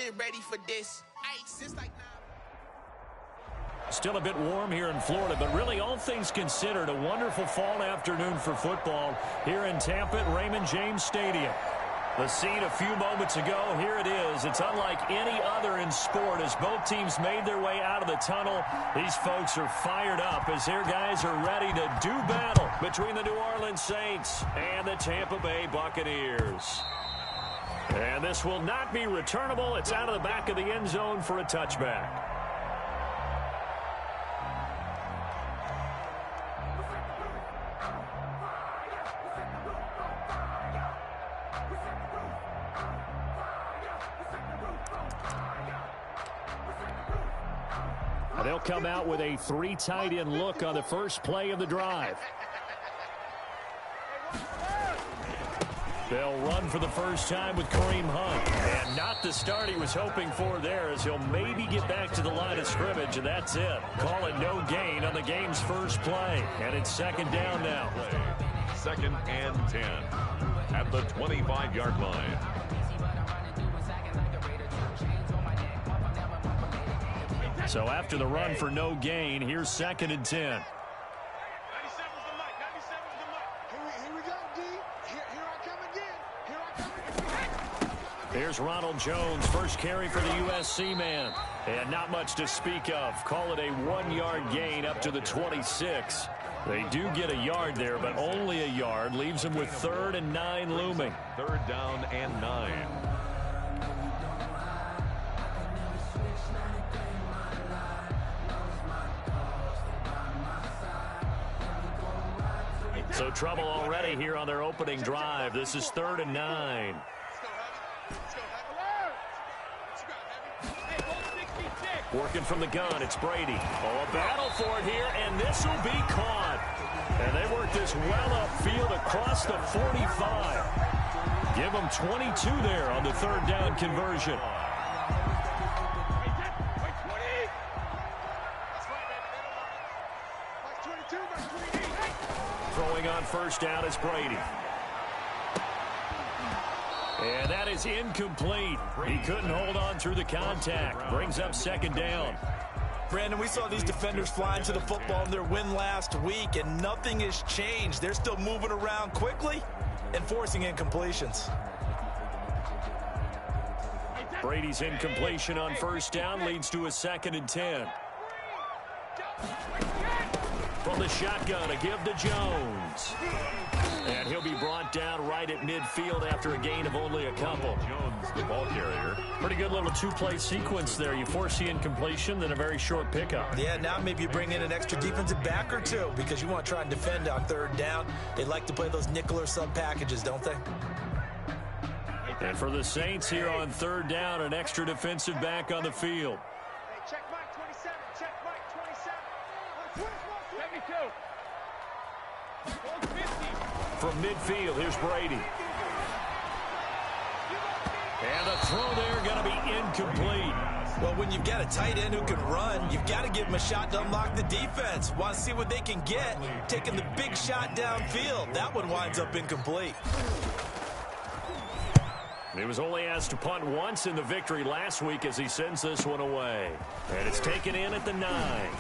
been ready for this. Since like Still a bit warm here in Florida, but really all things considered, a wonderful fall afternoon for football here in Tampa at Raymond James Stadium. The scene a few moments ago, here it is. It's unlike any other in sport as both teams made their way out of the tunnel. These folks are fired up as their guys are ready to do battle between the New Orleans Saints and the Tampa Bay Buccaneers. And this will not be returnable. It's out of the back of the end zone for a touchback. They'll come out with a 3 tight end look on the first play of the drive. They'll run for the first time with Kareem Hunt. And not the start he was hoping for there as he'll maybe get back to the line of scrimmage, and that's it. Call it no gain on the game's first play. And it's second down now. 2nd and 10 at the 25-yard line. So after the run for no gain, here's 2nd and 10. 97's the mic. 97's the mic. Here we go, D. Here I come again. Here's Ronald Jones, first carry for the USC man. And not much to speak of. Call it a 1-yard gain up to the 26. They do get a yard there, but only a yard. Leaves them with 3rd and 9 looming. 3rd down and 9. So trouble already here on their opening drive. This is 3rd and 9. Working from the gun, it's Brady. Oh, a battle for it here, and this will be caught. And they work this well upfield across the 45. Give them 22 there on the 3rd down conversion. Throwing on first down is Brady. And that is incomplete. He couldn't hold on through the contact. Brings up 2nd down. Brandon, we saw these defenders flying to the football in their win last week, and nothing has changed. They're still moving around quickly and forcing incompletions. Brady's incompletion on first down leads to a 2nd and 10. From the shotgun, a give to Jones. And he'll be brought down right at midfield after a gain of only a couple. Jones, the ball carrier. Pretty good little 2-play sequence there. You force the incompletion, then a very short pickup. Yeah, now maybe you bring in an extra defensive back or two because you want to try and defend on 3rd down. They like to play those nickel or sub packages, don't they? And for the Saints here on 3rd down, an extra defensive back on the field. Check Mike 27. Check Mike 27. 72. From midfield, here's Brady. And the throw there going to be incomplete. Well, when you've got a tight end who can run, you've got to give him a shot to unlock the defense. Want to see what they can get, taking the big shot downfield. That one winds up incomplete. He was only asked to punt once in the victory last week as he sends this one away. And it's taken in at the 9.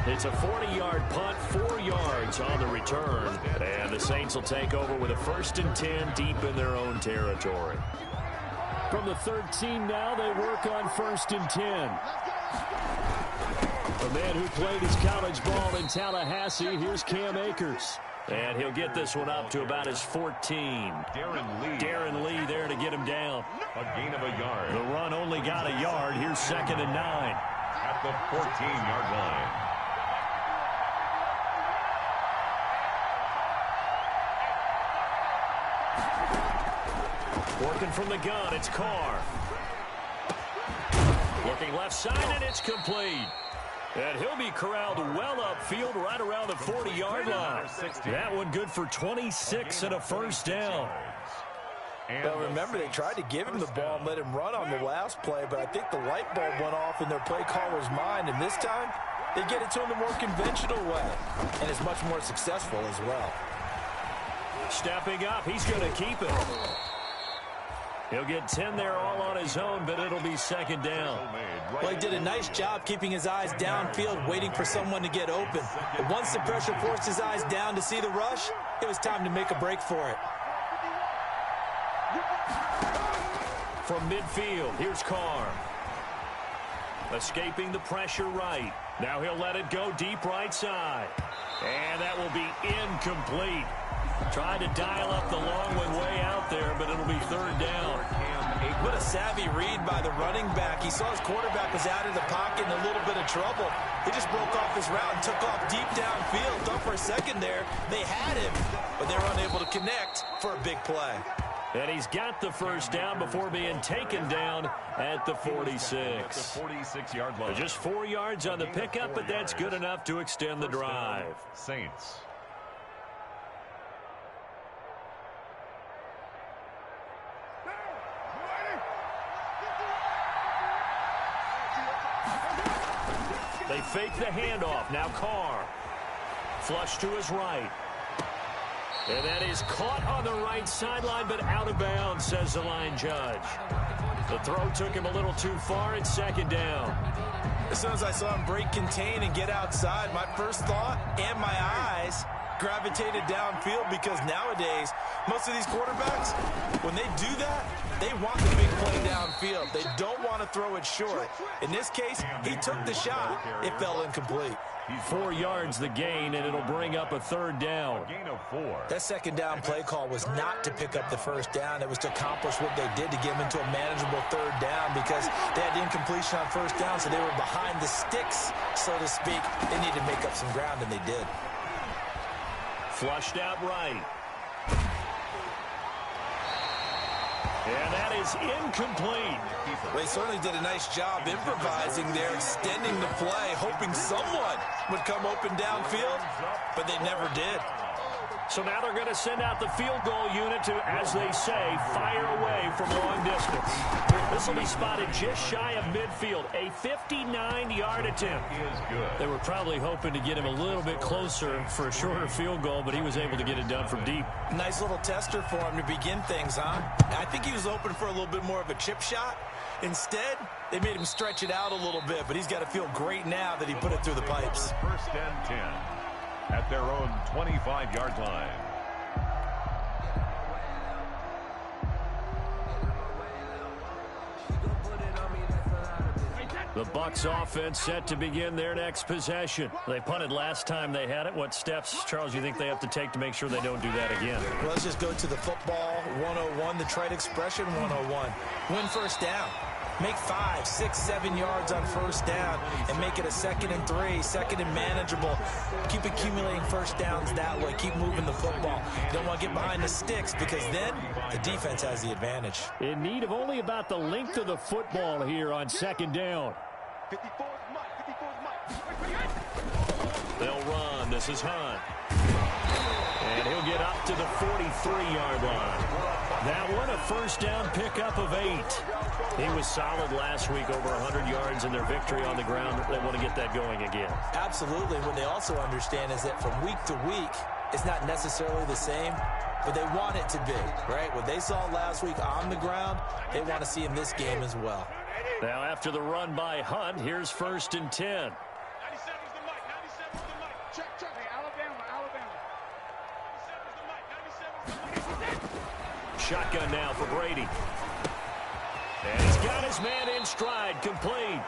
It's a 40-yard punt, 4 yards on the return. And the Saints will take over with a 1st and 10 deep in their own territory. From the 13 now, they work on 1st and 10. A man who played his college ball in Tallahassee, here's Cam Akers. And he'll get this one up to about his 14. Darren Lee there to get him down. A gain of a yard. The run only got a yard. Here's 2nd and 9. At the 14-yard line. Working from the gun, it's Carr. Looking left side, and it's complete. And he'll be corralled well upfield right around the 40-yard line. That one good for 26 and a 1st down. Well, remember, they tried to give him the ball and let him run on the last play, but I think the light bulb went off in their play caller's mind, and this time they get it to him the more conventional way, and it's much more successful as well. Stepping up, he's going to keep it. He'll get 10 there all on his own, but it'll be second down. Well, he did a nice job keeping his eyes downfield, waiting for someone to get open. But once the pressure forced his eyes down to see the rush, it was time to make a break for it. From midfield, here's Carr. Escaping the pressure right. Now he'll let it go deep right side. And that will be incomplete. Tried to dial up the long one way out there, but it'll be third down. What a savvy read by the running back. He saw his quarterback was out of the pocket in a little bit of trouble. He just broke off his route and took off deep downfield. Thought for a second there they had him, but they were unable to connect for a big play. And he's got the first down before being taken down at the 46. 46-yard line. Just 4 yards on the pickup, but that's good enough to extend the drive. Saints. They fake the handoff. Now Carr. Flush to his right. And that is caught on the right sideline, but out of bounds, says the line judge. The throw took him a little too far. It's second down. As soon as I saw him break contain and get outside, my first thought and my eyes gravitated downfield, because nowadays, most of these quarterbacks, when they do that, they want the big play downfield. They don't want to throw it short. In this case, he took the shot. It fell incomplete. 4 yards the gain, and it'll bring up a third down. A gain of 4. That second down play call was not to pick up the first down. It was to accomplish what they did, to get them into a manageable third down, because they had the incompletion on first down, so they were behind the sticks, so to speak. They needed to make up some ground, and they did. Flushed out right. And that is incomplete. Well, they certainly did a nice job improvising there, extending the play, hoping someone would come open downfield, but they never did. So now they're going to send out the field goal unit to, as they say, fire away from long distance. This will be spotted just shy of midfield. A 59-yard attempt. They were probably hoping to get him a little bit closer for a shorter field goal, but he was able to get it done from deep. Nice little tester for him to begin things, huh? I think he was hoping for a little bit more of a chip shot. Instead, they made him stretch it out a little bit, but he's got to feel great now that he put it through the pipes. First and 10 at their own 25-yard line. The Bucs offense set to begin their next possession. They punted last time they had it. What steps, Charles, you think they have to take to make sure they don't do that again? Well, let's just go to the football 101, the trade expression 101. Win first down. Make 5, 6, 7 yards on first down and make it a 2nd and 3, 2nd and manageable. Keep accumulating first downs that way. Keep moving the football. You don't want to get behind the sticks, because then the defense has the advantage. In need of only about the length of the football here on second down. 54's Mike. They'll run. This is Hunt. And he'll get up to the 43-yard line. That one, a first down pickup of 8. He was solid last week, over 100 yards in their victory on the ground. They want to get that going again. Absolutely. What they also understand is that from week to week, it's not necessarily the same, but they want it to be, right? What they saw last week on the ground, they want to see in this game as well. Now, after the run by Hunt, here's first and 10. 97's the Mike. 97's the Mike. Check. Hey, Alabama. 97's the Mike. 97's the Mike. Shotgun now for Brady. And he's got his man in stride, complete.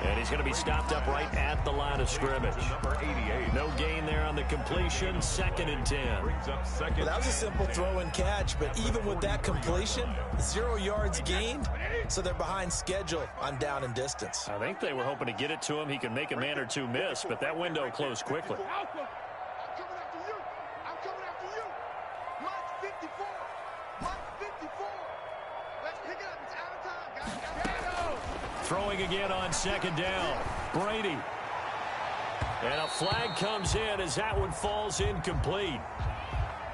And he's going to be stopped up right at the line of scrimmage. Number 88. No gain there on the completion, 2nd and 10. Brings up second. Well, that was a simple throw and catch, but even with that completion, 0 yards gained, so they're behind schedule on down and distance. I think they were hoping to get it to him. He can make a man or two miss, but that window closed quickly. I'm coming after you. Mike 54. Mike 54. Let's pick it up. It's out of time, guys. Throwing again on second down. Brady. And a flag comes in as that one falls incomplete.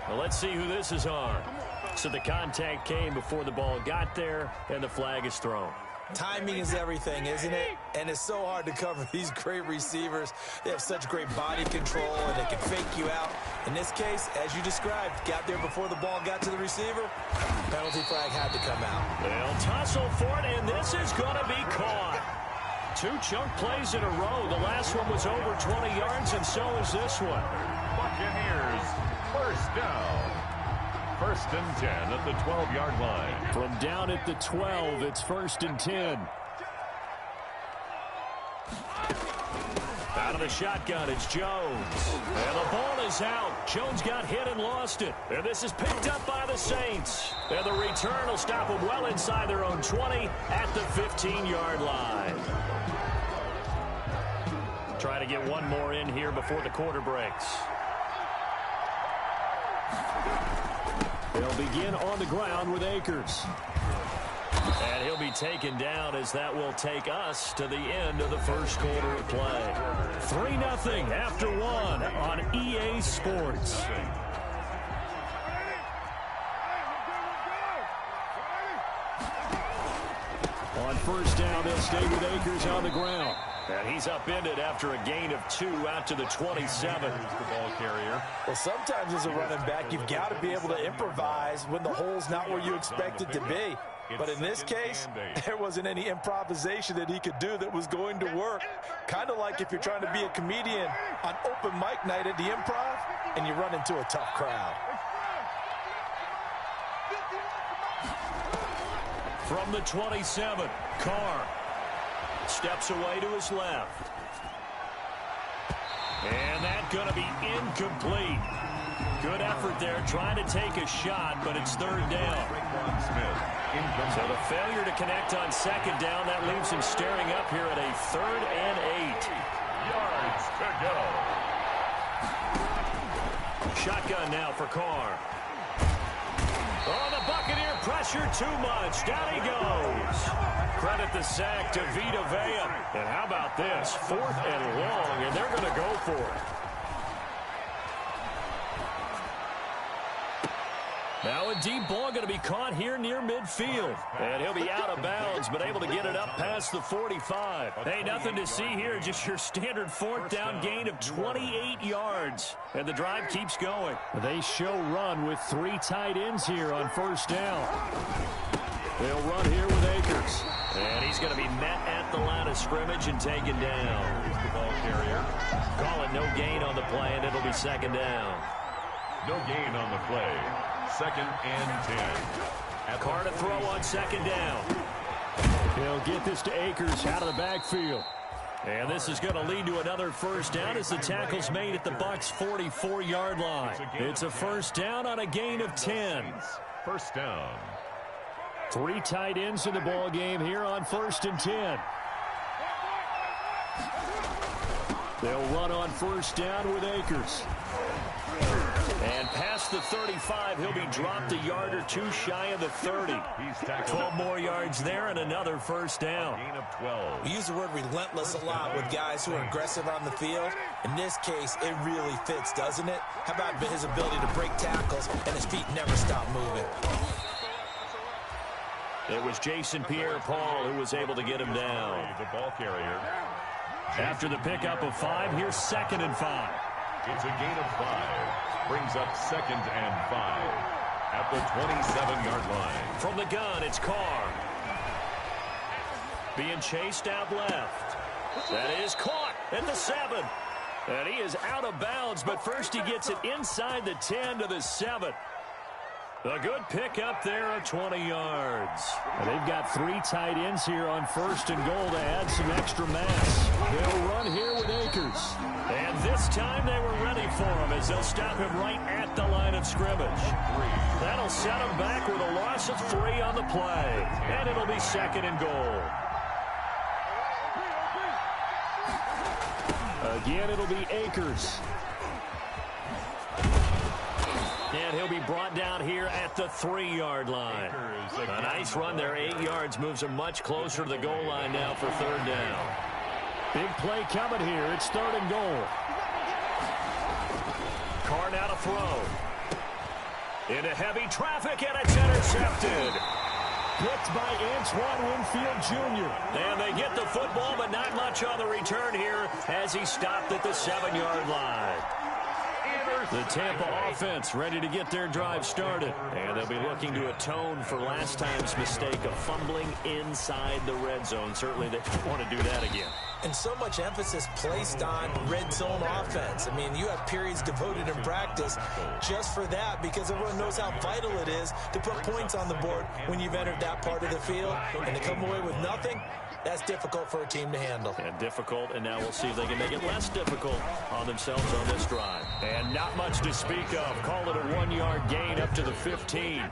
Well, let's see who this is on. So the contact came before the ball got there, and the flag is thrown. Timing is everything, isn't it? And it's so hard to cover these great receivers. They have such great body control, and they can fake you out. In this case, as you described, got there before the ball got to the receiver. Penalty flag had to come out. They'll tussle for it, and this is going to be caught. 2 chunk plays in a row. The last one was over 20 yards, and so is this one. Buccaneers, first down. First and 10 at the 12-yard line. From down at the 12, it's first and 10. Out of the shotgun, it's Jones. And the ball is out. Jones got hit and lost it. And this is picked up by the Saints. And the return will stop them well inside their own 20 at the 15-yard line. Try to get one more in here before the quarter breaks. They'll begin on the ground with Akers. And he'll be taken down as that will take us to the end of the first quarter of play. 3-0 after 1 on EA Sports. On first down, they'll stay with Akers on the ground. And he's upended after a gain of 2 out to the 27. Here's the ball carrier. Well, sometimes as a running back, you've got to be able to improvise when the hole's not where you expect it to be. But in this case, there wasn't any improvisation that he could do that was going to work. Kind of like if you're trying to be a comedian on open mic night at the Improv and you run into a tough crowd. From the 27, Carr steps away to his left. And that's going to be incomplete. Good effort there trying to take a shot, but it's third down. So the failure to connect on second down, that leaves him staring up here at a 3rd and 8. Yards to go. Shotgun now for Carr. Oh, the Buccaneer pressure too much. Down he goes. Credit the sack to Vita Vea. And how about this? 4th and long, and they're going to go for it. Now a deep ball going to be caught here near midfield. And he'll be out of bounds, but able to get it up past the 45. Hey, nothing to see here. Just your standard 4th down gain of 28 yards. And the drive keeps going. They show run with 3 tight ends here on first down. They'll run here with Akers. And he's going to be met at the line of scrimmage and taken down. Here's the ball carrier. Calling no gain on the play, and it'll be second down. No gain on the play. 2nd and 10. Carr to throw on second down. He'll get this to Akers out of the backfield. And this is going to lead to another first down as the tackle's made at the Bucs' 44-yard line. It's a first down on a gain of 10. First down. 3 tight ends in the ball game here on 1st and 10. They'll run on first down with Akers. And past the 35, he'll be dropped a yard or 2 shy of the 30. 12 more yards there and another first down. Gain of 12. We use the word relentless a lot with guys who are aggressive on the field. In this case, it really fits, doesn't it? How about his ability to break tackles and his feet never stop moving? It was Jason Pierre-Paul who was able to get him down. The ball carrier. After the pickup of 5, here's 2nd and 5. It's a gain of 5. Brings up 2nd and 5 at the 27-yard line. From the gun, it's Carr. Being chased out left. That is caught at the 7. And he is out of bounds, but first he gets it inside the 10 to the 7. A good pickup there of 20 yards. And they've got 3 tight ends here on 1st and goal to add some extra mass. They'll run here with Akers. And this time they were ready for him as they'll stop him right at the line of scrimmage. That'll set him back with a loss of 3 on the play. And it'll be 2nd and goal. Again, it'll be Akers. And he'll be brought down here at the 3-yard line. A nice run there, 8 yards, moves him much closer to the goal line now for 3rd down. Big play coming here. It's 3rd and goal. Carr now to throw. Into heavy traffic, and it's intercepted. picked by Antoine Winfield Jr. And they get the football, but not much on the return here as he stopped at the 7-yard line. The Tampa offense ready to get their drive started. And they'll be looking to atone for last time's mistake of fumbling inside the red zone. Certainly they don't want to do that again. And so much emphasis placed on red zone offense. I mean, you have periods devoted in practice just for that because everyone knows how vital it is to put points on the board when you've entered that part of the field. And to come away with nothing, that's difficult for a team to handle. And difficult, and now we'll see if they can make it less difficult on themselves on this drive. And not much to speak of. Call it a 1-yard gain up to the 15.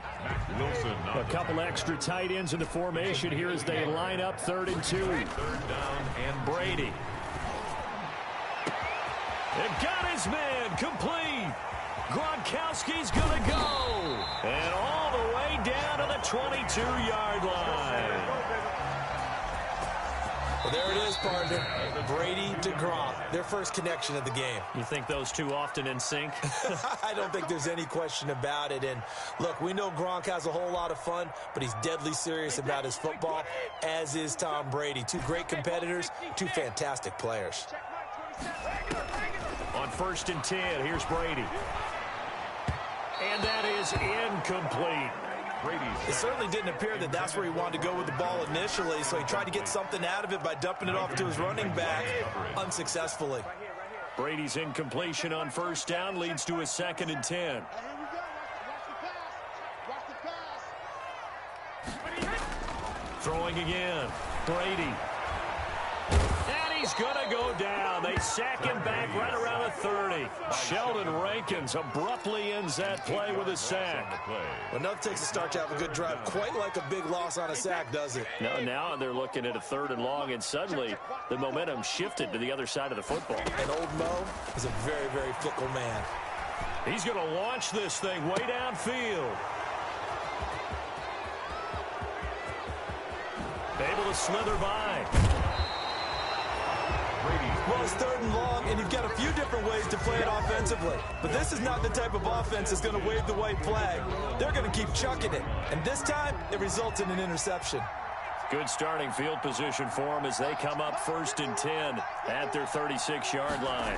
Wilson. A couple extra tight ends in the formation here as they line up 3rd and 2. 3rd down and Brady. It got his man complete. Gronkowski's going to go. And all the way down to the 22-yard line. Well, there it is, partner. Brady to Gronk, their first connection of the game. You think those two often in sync? I don't think there's any question about it. And, look, we know Gronk has a whole lot of fun, but he's deadly serious about his football, as is Tom Brady. Two great competitors, two fantastic players. On 1st and 10, here's Brady. And that is incomplete. It certainly didn't appear that that's where he wanted to go with the ball initially, so he tried to get something out of it by dumping it off to his running back unsuccessfully. Brady's incompletion on 1st down leads to a 2nd and 10. Throwing again. Brady. And he's going to go down. They sack him back right around the 30. Sheldon Rankins abruptly ends that play with a sack. Well, nothing takes a start to have a good drive. Quite like a big loss on a sack, does it? Now they're looking at a 3rd and long, and suddenly the momentum shifted to the other side of the football. And old Mo is a very, very fickle man. He's going to launch this thing way downfield. Able to slither by. Well, it's 3rd and long, and you've got a few different ways to play it offensively. But this is not the type of offense that's going to wave the white flag. They're going to keep chucking it. And this time, it results in an interception. Good starting field position for them as they come up 1st and 10 at their 36-yard line.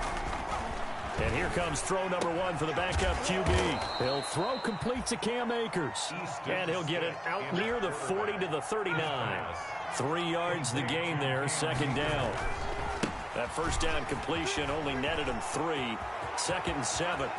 And here comes throw number 1 for the backup QB. He'll throw complete to Cam Akers. And he'll get it out near the 40 to the 39. 3 yards the gain there, 2nd down. That 1st down completion only netted him 3. 2nd and 7.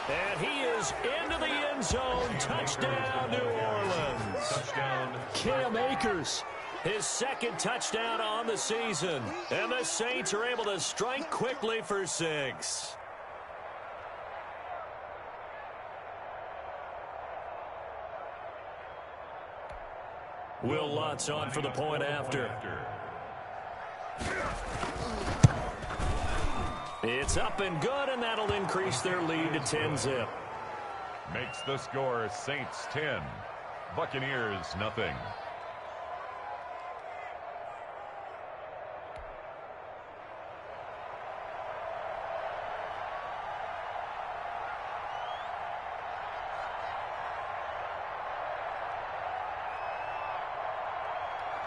And he is into the end zone. Touchdown, New Orleans. touchdown. Cam Akers, his 2nd touchdown on the season. And the Saints are able to strike quickly for 6. Will Lutz on for the point after. It's up and good, and that'll increase their lead to 10-zip. Makes the score Saints 10, Buccaneers nothing.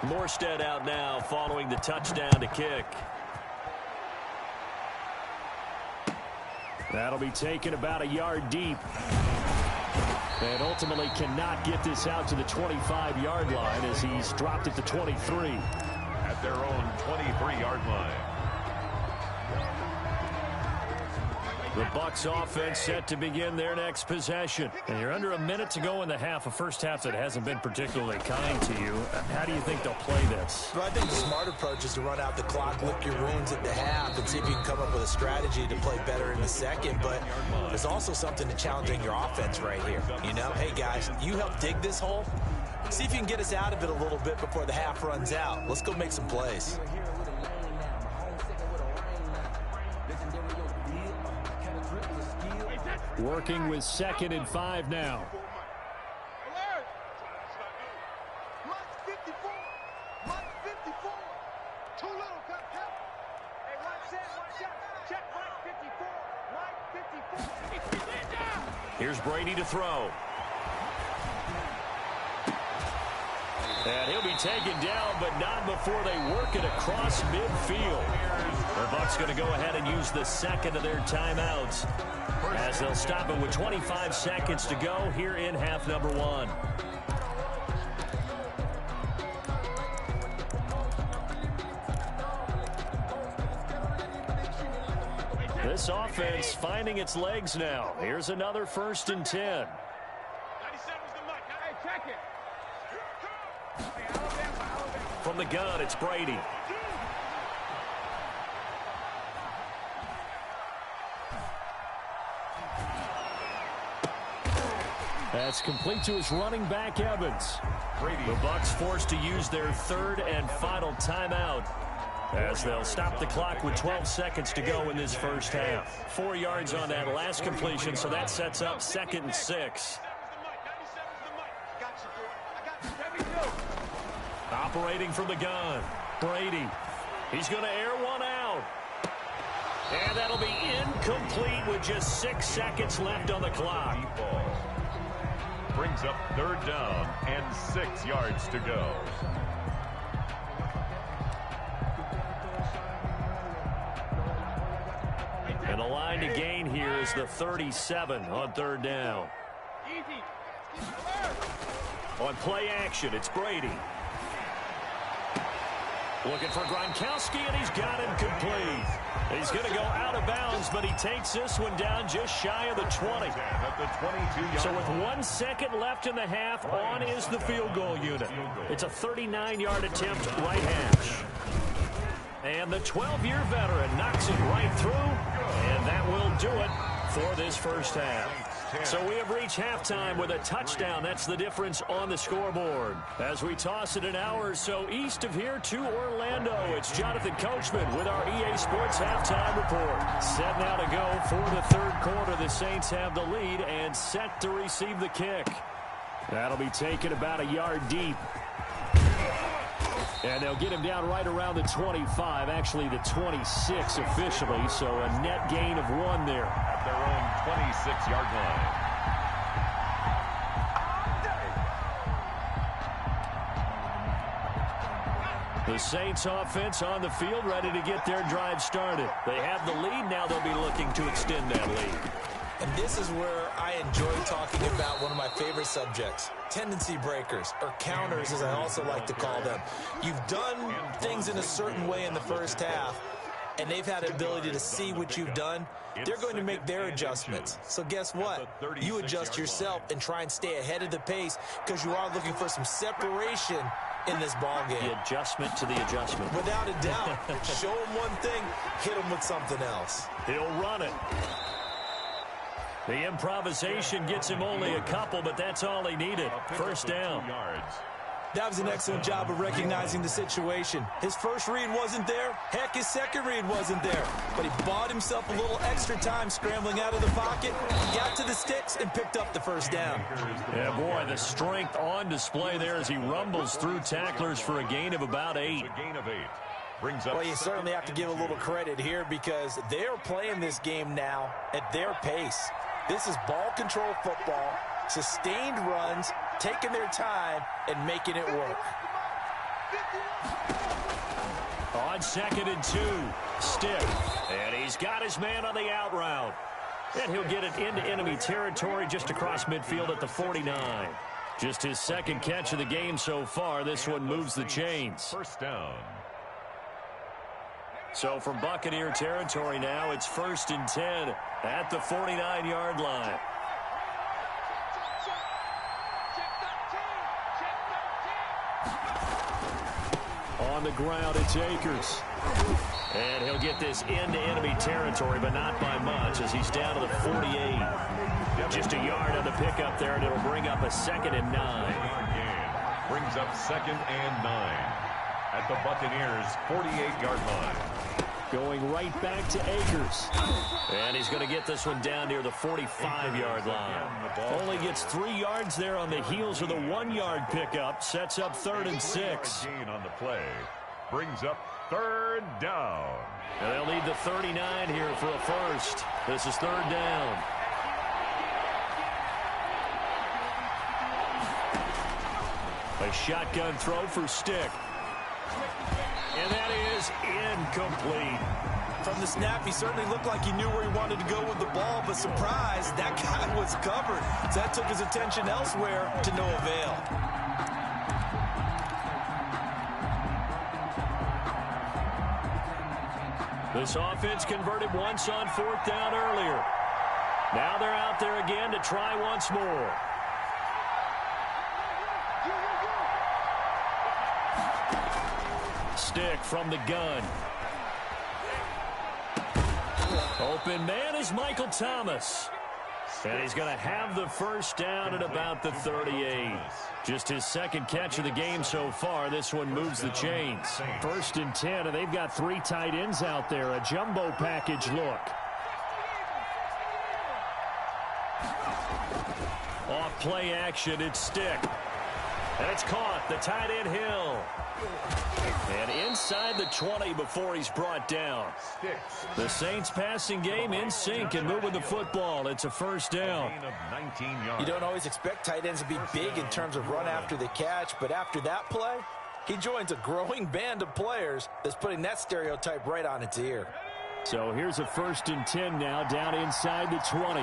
Morstead out now following the touchdown to kick. That'll be taken about a yard deep. And ultimately cannot get this out to the 25-yard line as he's dropped at the 23. At their own 23-yard line. The Bucs offense set to begin their next possession. And you're under a minute to go in the half, a first half that hasn't been particularly kind to you. How do you think they'll play this? Well, I think the smart approach is to run out the clock, lick your wounds at the half, and see if you can come up with a strategy to play better in the second. But there's also something to challenging your offense right here. You know, hey, guys, you help dig this hole. See if you can get us out of it a little bit before the half runs out. Let's go make some plays. Working with 2nd and 5 now. Here's Brady to throw. And he'll be taken down, but not before they work it across midfield. The Bucs going to go ahead and use the second of their timeouts, as they'll stop it with 25 seconds to go here in half number one. This offense finding its legs now. Here's another 1st and 10. 97's the mic. Hey, check it. From the gun, it's Brady. That's complete to his running back, Evans. The Bucs forced to use their 3rd and final timeout, as they'll stop the clock with 12 seconds to go in this first half. 4 yards on that last completion, so that sets up 2nd and 6. Operating from the gun, Brady. He's going to air one out. And that'll be incomplete with just 6 seconds left on the clock. Brings up 3rd down and 6 yards to go. And the line to gain here is the 37 on 3rd down. On play action, it's Brady. Looking for Gronkowski, and he's got him complete. He's going to go out of bounds, but he takes this one down just shy of the 20. So with 1 second left in the half, on is the field goal unit. It's a 39-yard attempt, right hash. And the 12-year veteran knocks it right through, and that will do it for this first half. So we have reached halftime with a touchdown. That's the difference on the scoreboard. As we toss it an hour or so east of here to Orlando, it's Jonathan Coachman with our EA Sports Halftime Report. Set now to go for the 3rd quarter. The Saints have the lead and set to receive the kick. That'll be taken about a yard deep. And they'll get him down right around the 25, actually the 26 officially, so a net gain of 1 there. At their own 26-yard line. The Saints offense on the field, ready to get their drive started. They have the lead, now they'll be looking to extend that lead. And this is where I enjoy talking about one of my favorite subjects, tendency breakers, or counters as I also like to call them. You've done things in a certain way in the first half, and they've had the ability to see what you've done. They're going to make their adjustments. So guess what? You adjust yourself and try and stay ahead of the pace, because you are looking for some separation in this ball game. The adjustment to the adjustment. Without a doubt. Show them one thing, hit them with something else. He'll run it. The improvisation gets him only a couple, but that's all he needed. First down. That was an excellent job of recognizing the situation. His first read wasn't there. Heck, his second read wasn't there. But he bought himself a little extra time scrambling out of the pocket, got to the sticks, and picked up the first down. Yeah, boy, the strength on display there as he rumbles through tacklers for a gain of about 8. Well, you certainly have to give a little credit here, because they're playing this game now at their pace. This is ball control football, sustained runs, taking their time, and making it work. On 2nd and 2, stick. And he's got his man on the out route. And he'll get it into enemy territory just across midfield at the 49. Just his 2nd catch of the game so far. This one moves the chains. First down. So from Buccaneer territory now, it's 1st and 10 at the 49-yard line. On the ground, it's Akers. And he'll get this into enemy territory, but not by much, as he's down to the 48. Just a yard on the pickup there, and it'll bring up a 2nd and 9. Brings up 2nd and 9 at the Buccaneers' 48-yard line. Going right back to Akers. And he's going to get this one down near the 45-yard line. Only gets 3 yards there on the heels of the 1-yard pickup. Sets up 3rd and 6. Gain on the play. Brings up 3rd down. And they'll need the 39 here for a first. This is 3rd down. A shotgun throw for Stick. And that is incomplete. From the snap, he certainly looked like he knew where he wanted to go with the ball, but surprise, that guy was covered. So that took his attention elsewhere to no avail. This offense converted once on 4th down earlier. Now they're out there again to try once more. Stick from the gun. Open man is Michael Thomas. And he's going to have the first down at about the 38. Just his second catch of the game so far. This one moves the chains. 1st and 10, and they've got 3 tight ends out there. A jumbo package look. Off play action, it's Stick. And it's caught. The tight end Hill. And inside the 20 before he's brought down. The Saints passing game in sync and moving the football. It's a first down. You don't always expect tight ends to be big in terms of run after the catch, but after that play, he joins a growing band of players that's putting that stereotype right on its ear. So here's a 1st and 10 now, down inside the 20.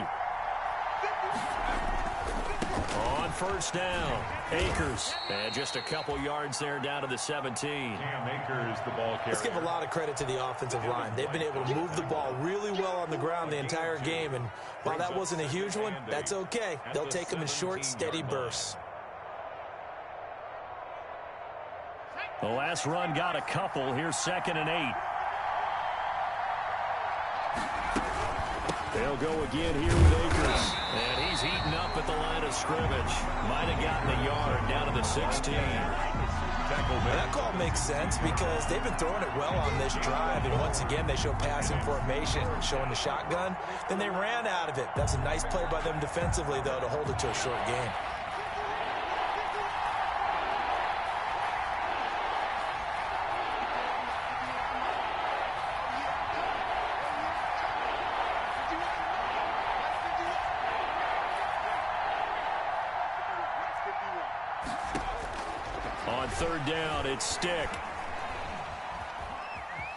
On 1st down, Akers. And just a couple yards there down to the 17. Akers, the ball carrier. Let's give a lot of credit to the offensive line. They've been able to move the ball really well on the ground the entire game, and while that wasn't a huge one, that's okay. They'll take them in short, steady bursts. The last run got a couple. Here's 2nd and 8. They'll go again here with Akers. And he's heating up at the line of scrimmage. Might have gotten a yard down to the 16. That call makes sense because they've been throwing it well on this drive, and once again they show passing formation, showing the shotgun. Then they ran out of it. That's a nice play by them defensively, though, to hold it to a short game. On 3rd down, it's Stick.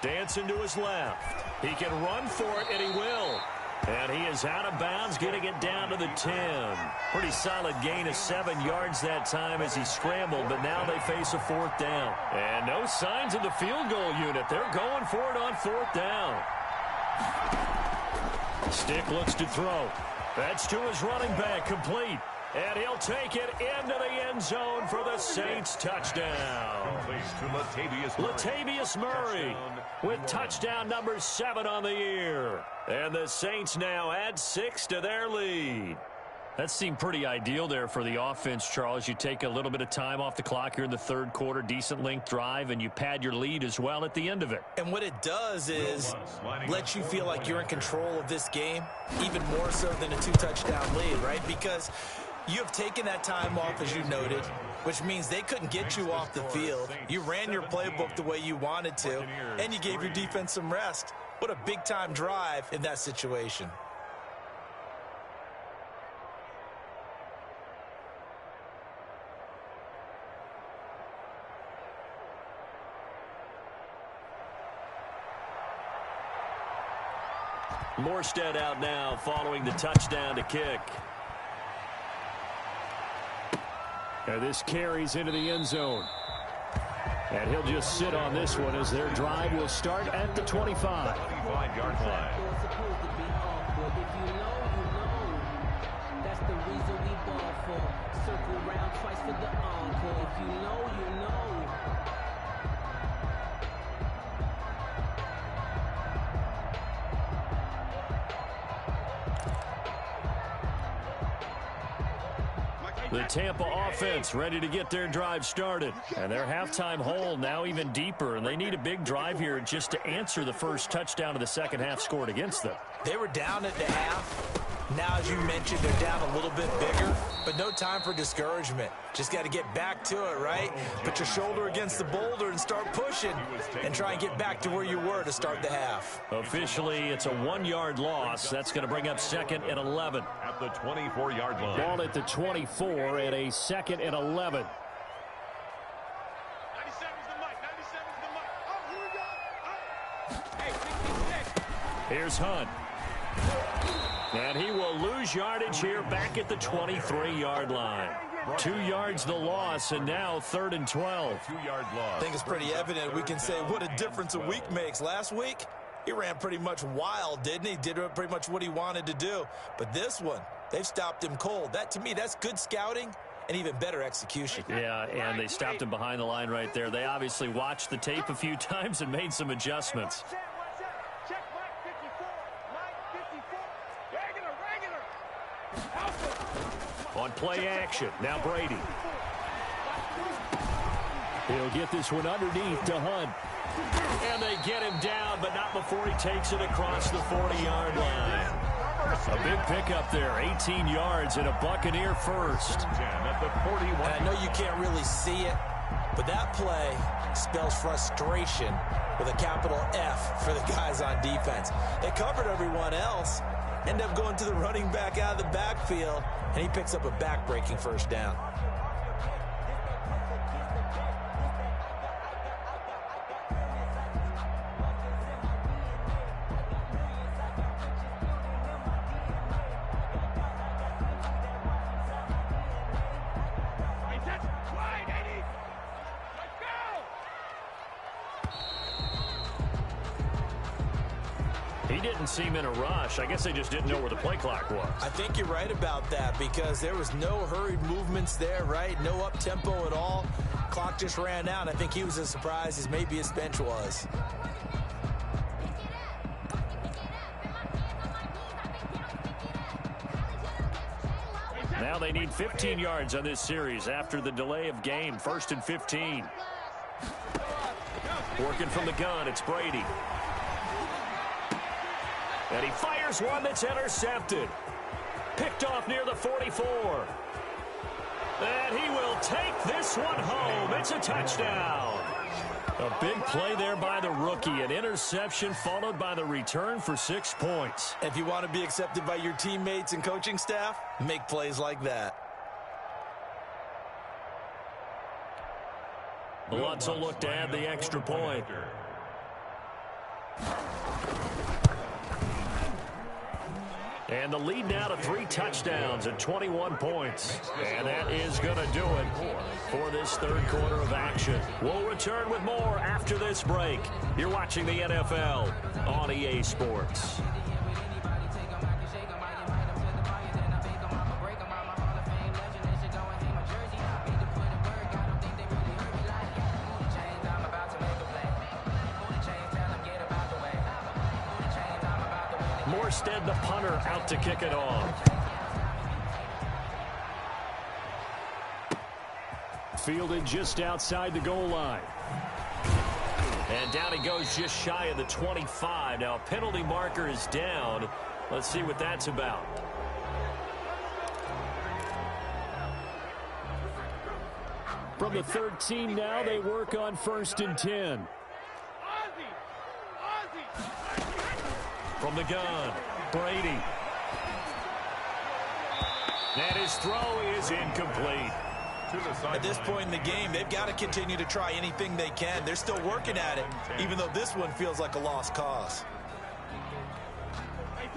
Dancing to his left. He can run for it, and he will. And he is out of bounds, getting it down to the 10. Pretty solid gain of 7 yards that time as he scrambled, but now they face a 4th down. And no signs of the field goal unit. They're going for it on 4th down. Stick looks to throw. That's to his running back, complete. And he'll take it into the end zone for the Saints touchdown. Latavius Murray with touchdown number 7 on the year. And the Saints now add 6 to their lead. That seemed pretty ideal there for the offense, Charles. You take a little bit of time off the clock here in the 3rd quarter, decent length drive, and you pad your lead as well at the end of it. And what it does is let you feel like you're in control of this game, even more so than a 2-touchdown lead, right? Because you have taken that time off, as you noted, which means they couldn't get you off the field. You ran your playbook the way you wanted to, and you gave your defense some rest. What a big-time drive in that situation. Morstead out now following the touchdown to kick. And this carries into the end zone. And he'll just sit on this one as their drive will start at the 25. 25-yard line. That's the reason we ball for. Circle round twice for the encore. If you know, you know. The Tampa offense ready to get their drive started. And their halftime hole now even deeper. And they need a big drive here just to answer the first touchdown of the second half scored against them. They were down at the half. Now, as you mentioned, they're down a little bit bigger, but no time for discouragement. Just got to get back to it, right? Put your shoulder against the boulder and start pushing and try and get back to where you were to start the half. Officially, it's a 1-yard loss. That's going to bring up 2nd and 11. At the 24-yard line. Ball at the 24 and a 2nd and 11. Here's Hunt. And he will lose yardage here back at the 23-yard line. 2 yards the loss, and now 3rd and 12. 2-yard loss. I think it's pretty evident. We can say what a difference a week makes. Last week, he ran pretty much wild, didn't he? Did pretty much what he wanted to do. But this one, they've stopped him cold. That, to me, that's good scouting and even better execution. Yeah, and they stopped him behind the line right there. They obviously watched the tape a few times and made some adjustments. On play action, now Brady. He'll get this one underneath to Hunt. And they get him down, but not before he takes it across the 40-yard line. A big pickup there, 18 yards and a Buccaneer first. 10 at the 41. And I know you can't really see it, but that play spells frustration with a capital F for the guys on defense. They covered everyone else, end up going to the running back out of the backfield, and he picks up a back-breaking first down. He didn't seem in a rush. I guess they just didn't know where the play clock was. I think you're right about that because there was no hurried movements there, right? No up-tempo at all. Clock just ran out. I think he was as surprised as maybe his bench was. Now they need 15 yards on this series after the delay of game. 1st and 15. Working from the gun, it's Brady. And he fires one that's intercepted. Picked off near the 44. And he will take this one home. It's a touchdown. A big play there by the rookie. An interception followed by the return for 6 points. If you want to be accepted by your teammates and coaching staff, make plays like that. Lutz will look to add the extra point. And the lead now to 3 touchdowns and 21 points. And that is going to do it for this 3rd quarter of action. We'll return with more after this break. You're watching the NFL on EA Sports. Morstead, the punter, out to kick it off. Fielded just outside the goal line. And down he goes just shy of the 25. Now, penalty marker is down. Let's see what that's about. From the 13 now, they work on 1st and 10. From the gun, Brady. And his throw is incomplete. At this point in the game, they've got to continue to try anything they can. They're still working at it, even though this one feels like a lost cause.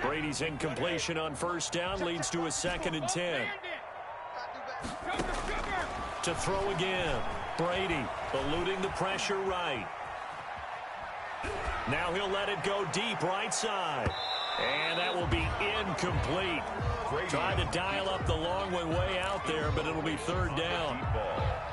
Brady's incompletion on 1st down leads to a 2nd and 10. To throw again, Brady eluding the pressure right. Now he'll let it go deep right side. And that will be incomplete. Tried to dial up the long way out there, but it'll be 3rd down.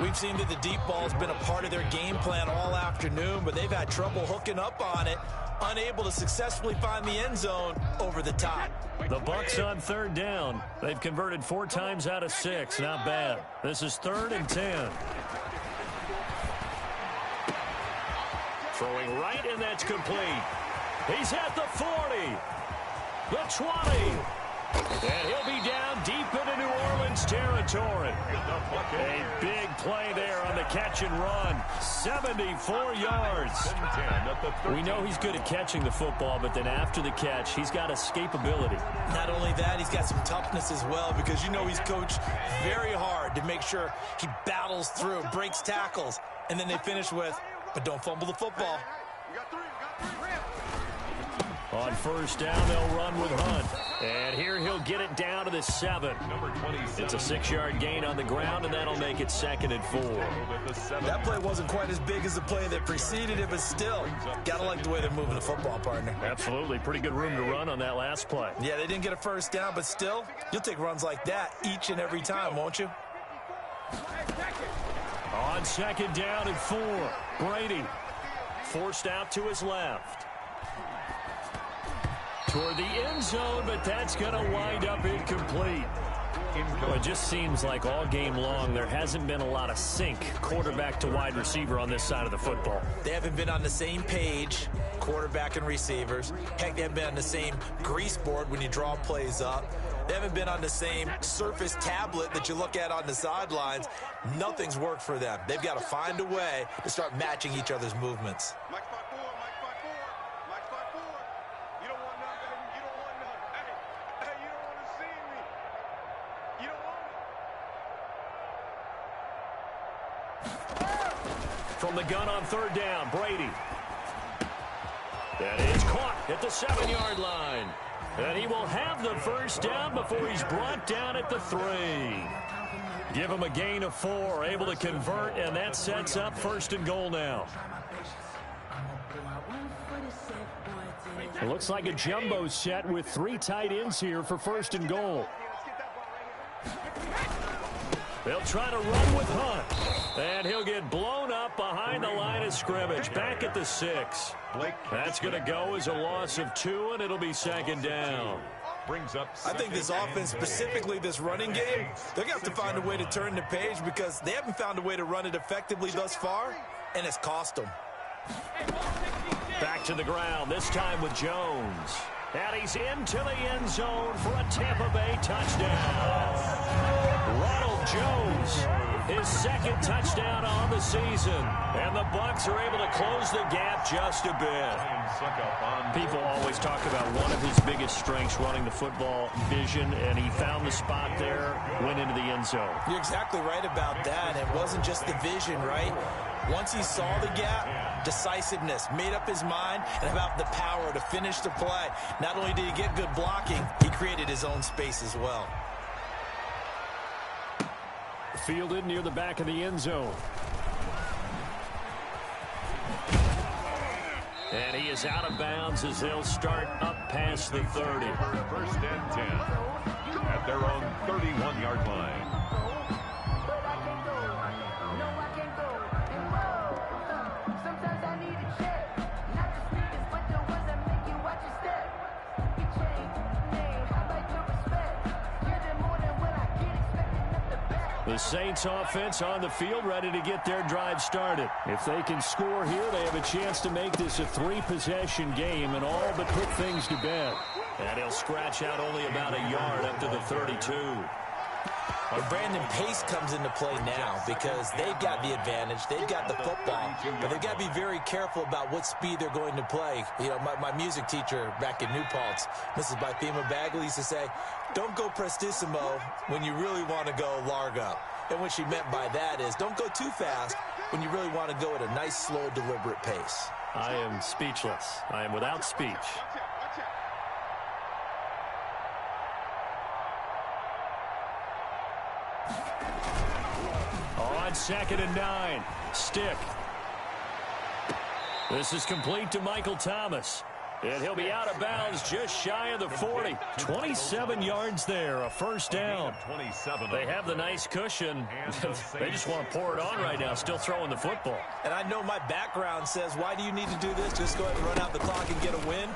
We've seen that the deep ball's been a part of their game plan all afternoon, but they've had trouble hooking up on it, unable to successfully find the end zone over the top. The Bucs on 3rd down. They've converted 4 times out of 6. Not bad. This is 3rd and 10. Throwing right, and that's complete. He's at the 40. The 20. And he'll be down deep into New Orleans territory. A big play there on the catch and run. 74 yards. We know he's good at catching the football, but then after the catch, he's got escapability. Not only that, he's got some toughness as well, because you know he's coached very hard to make sure he battles through, breaks tackles, and then they finish with, but don't fumble the football. On first down, they'll run with Hunt. And here he'll get it down to the 7. Number 27. It's a 6-yard gain on the ground, and that'll make it 2nd and 4. That play wasn't quite as big as the play that preceded it, but still, got to like the way they're moving the football, partner. Absolutely. Pretty good room to run on that last play. Yeah, they didn't get a first down, but still, you'll take runs like that each and every time, won't you? On 2nd down and 4, Brady forced out to his left. Toward the end zone, but that's going to wind up incomplete. It just seems like all game long there hasn't been a lot of sync quarterback to wide receiver on this side of the football. They haven't been on the same page, quarterback and receivers. Heck, they haven't been on the same grease board when you draw plays up. They haven't been on the same surface tablet that you look at on the sidelines. Nothing's worked for them. They've got to find a way to start matching each other's movements. From the gun on 3rd down, Brady. That is caught at the 7-yard line. And he will have the first down before he's brought down at the 3. Give him a gain of 4, able to convert, and that sets up 1st and goal now. It looks like a jumbo set with 3 tight ends here for 1st and goal. They'll try to run with Hunt. And he'll get blown up behind the line of scrimmage. Back at the 6. That's going to go as a loss of 2, and it'll be 2nd down. I think this offense, specifically this running game, they're going to have to find a way to turn the page because they haven't found a way to run it effectively thus far, and it's cost them. Back to the ground, this time with Jones. And he's into the end zone for a Tampa Bay touchdown. Ronald Jones, his 2nd touchdown on the season. And the Bucs are able to close the gap just a bit. People always talk about one of his biggest strengths, running the football, vision, and he found the spot there, went into the end zone. You're exactly right about that. It wasn't just the vision, right? Once he saw the gap, decisiveness, made up his mind, and about the power to finish the play. Not only did he get good blocking, he created his own space as well. Fielded near the back of the end zone. And he is out of bounds as they'll start up past the 30. 1st and 10 at their own 31-yard line. The Saints offense on the field, ready to get their drive started. If they can score here, they have a chance to make this a 3-possession game and all but put things to bed. And he'll scratch out only about a yard up to the 32. Well, Brandon, pace comes into play now because they've got the advantage. They've got the football, but they've got to be very careful about what speed they're going to play. You know, my music teacher back in New Paltz, Mrs. Bythema Bagley, used to say, don't go prestissimo when you really want to go largo. And what she meant by that is don't go too fast when you really want to go at a nice, slow, deliberate pace. I am speechless. I am without speech. On 2nd and 9, Stick. This is complete to Michael Thomas. And he'll be out of bounds just shy of the 40. 27 yards there, a first down. They have the nice cushion. They just want to pour it on right now, still throwing the football. And I know my background says, why do you need to do this? Just go ahead and run out the clock and get a win.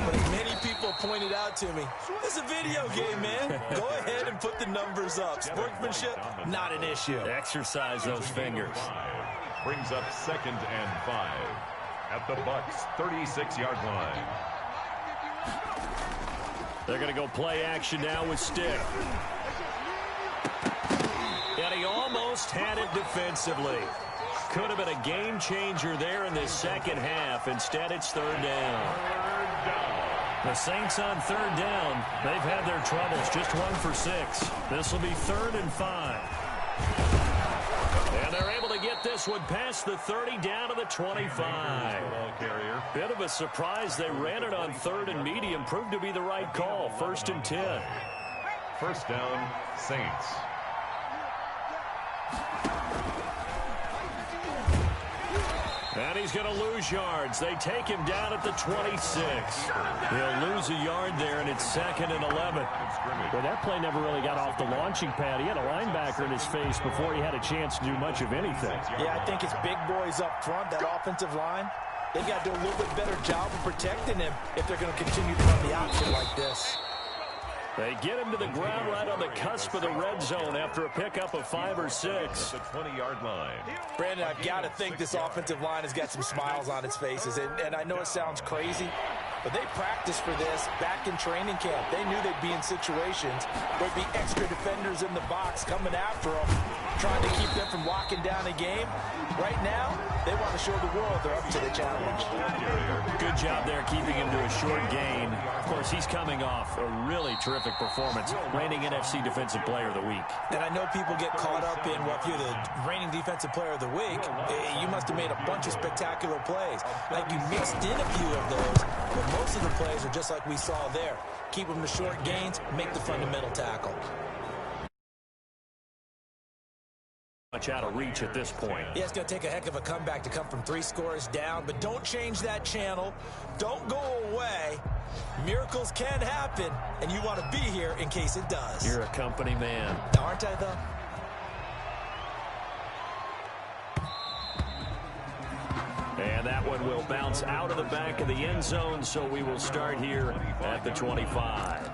But as many people pointed out to me, it's a video game, man. Go ahead and put the numbers up. Sportsmanship, not an issue. Exercise those fingers. Brings up 2nd and 5. At the Bucs' 36-yard line. They're going to go play action now with Stick. And he almost had it defensively. Could have been a game changer there in this second half. Instead, it's 3rd down. The Saints on 3rd down. They've had their troubles. Just 1 for 6. This will be 3rd and 5. And they're able to get get this one past the 30 down to the 25. Bit of a surprise. They ran it on 3rd and medium. Proved to be the right call. 1st and 10. First down, Saints. And he's going to lose yards. They take him down at the 26. He'll lose a yard there, and it's 2nd and 11. Well, that play never really got off the launching pad. He had a linebacker in his face before he had a chance to do much of anything. Yeah, I think it's big boys up front, that offensive line. They've got to do a little bit better job of protecting him if they're going to continue to run the option like this. They get him to the ground right on the cusp of the red zone after a pickup of 5 or 6. At the 20-yard line. Brandon, I've got to think this offensive line has got some smiles on its faces. And I know it sounds crazy, but they practiced for this back in training camp. They knew they'd be in situations where there'd be extra defenders in the box coming after them, trying to keep them from locking down a game. Right now, they want to show the world they're up to the challenge. Good job there keeping him to a short gain. Of course, he's coming off a really terrific performance, reigning NFC Defensive Player of the Week. And I know people get caught up in, well, if you're the reigning Defensive Player of the Week, you must have made a bunch of spectacular plays. Like you mixed in a few of those, but most of the plays are just like we saw there. Keep them to short gains, make the fundamental tackle. Much out of reach at this point. Yeah, it's going to take a heck of a comeback to come from 3 scores down, but don't change that channel. Don't go away. Miracles can happen, and you want to be here in case it does. You're a company man. Aren't I, though? And that one will bounce out of the back of the end zone, so we will start here at the 25.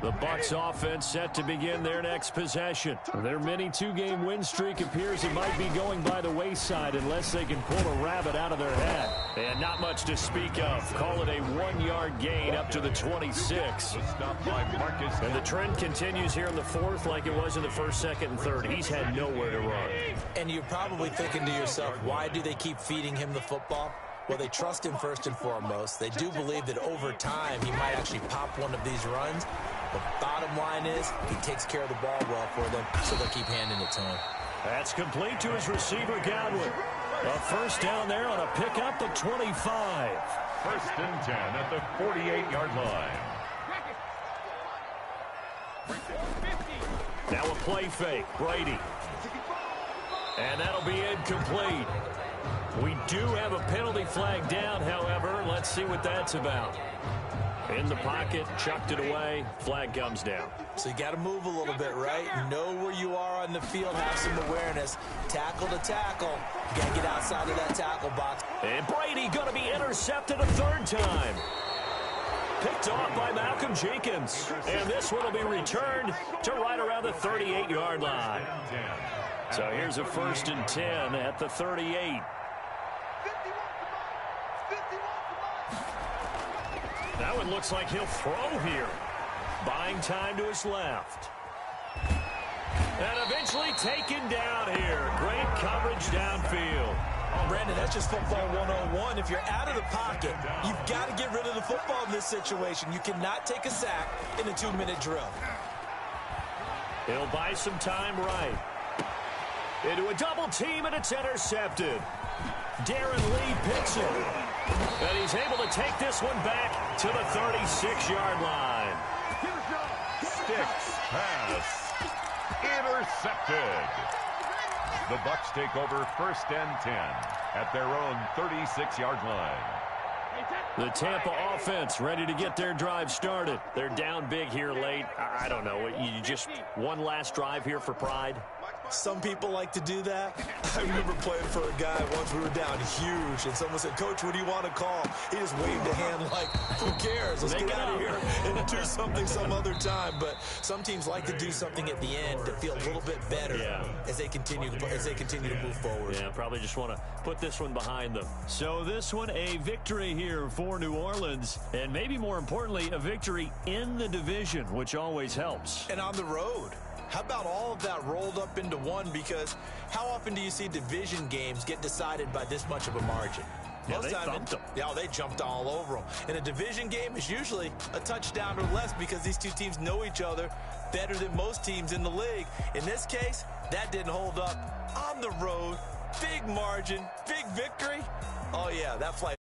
The Bucs offense set to begin their next possession. Their mini 2-game win streak appears it might be going by the wayside unless they can pull a rabbit out of their hat. And not much to speak of. Call it a 1-yard gain up to the 26. And the trend continues here in the 4th like it was in the 1st, 2nd, and 3rd. He's had nowhere to run. And you're probably thinking to yourself, why do they keep feeding him the football? Well, they trust him first and foremost. They do believe that over time he might actually pop one of these runs. The bottom line is he takes care of the ball well for them, so they'll keep handing it to him. That's complete to his receiver, Godwin. A first down there on a pickup of 25. 1st and 10 at the 48-yard line. Now a play fake, Brady. And that'll be incomplete. We do have a penalty flag down, however. Let's see what that's about. In the pocket, chucked it away, flag comes down. So you got to move a little bit, right? Know where you are on the field, have some awareness. Tackle to tackle. You got to get outside of that tackle box. And Brady going to be intercepted a 3rd time. Picked off by Malcolm Jenkins. And this one will be returned to right around the 38-yard line. So here's a 1st and 10 at the 38. That one looks like he'll throw here. Buying time to his left. And eventually taken down here. Great coverage downfield. Oh, Brandon, that's just football 101. If you're out of the pocket, you've got to get rid of the football in this situation. You cannot take a sack in a 2-minute drill. He'll buy some time right. Into a double team, and it's intercepted. Darren Lee picks it. And he's able to take this one back to the 36-yard line. Sticks pass. Intercepted. The Bucs take over 1st and 10 at their own 36-yard line. The Tampa offense ready to get their drive started. They're down big here late. I don't know. You just one last drive here for pride? Some people like to do that. I remember playing for a guy once we were down huge, and someone said, "Coach, what do you want to call?" He just waved a hand like, who cares? Let's get out of here and do something some other time. But some teams like to do something at the end to feel a little bit better as they continue to move forward. Yeah, probably just want to put this one behind them. So this one, a victory here for New Orleans, and maybe more importantly, a victory in the division, which always helps. And on the road. How about all of that rolled up into one? Because how often do you see division games get decided by this much of a margin? Yeah, they thumped them. Yeah, they jumped all over them. In a division game, it's usually a touchdown or less because these two teams know each other better than most teams in the league. In this case, that didn't hold up. On the road, big margin, big victory. Oh, yeah, that flight.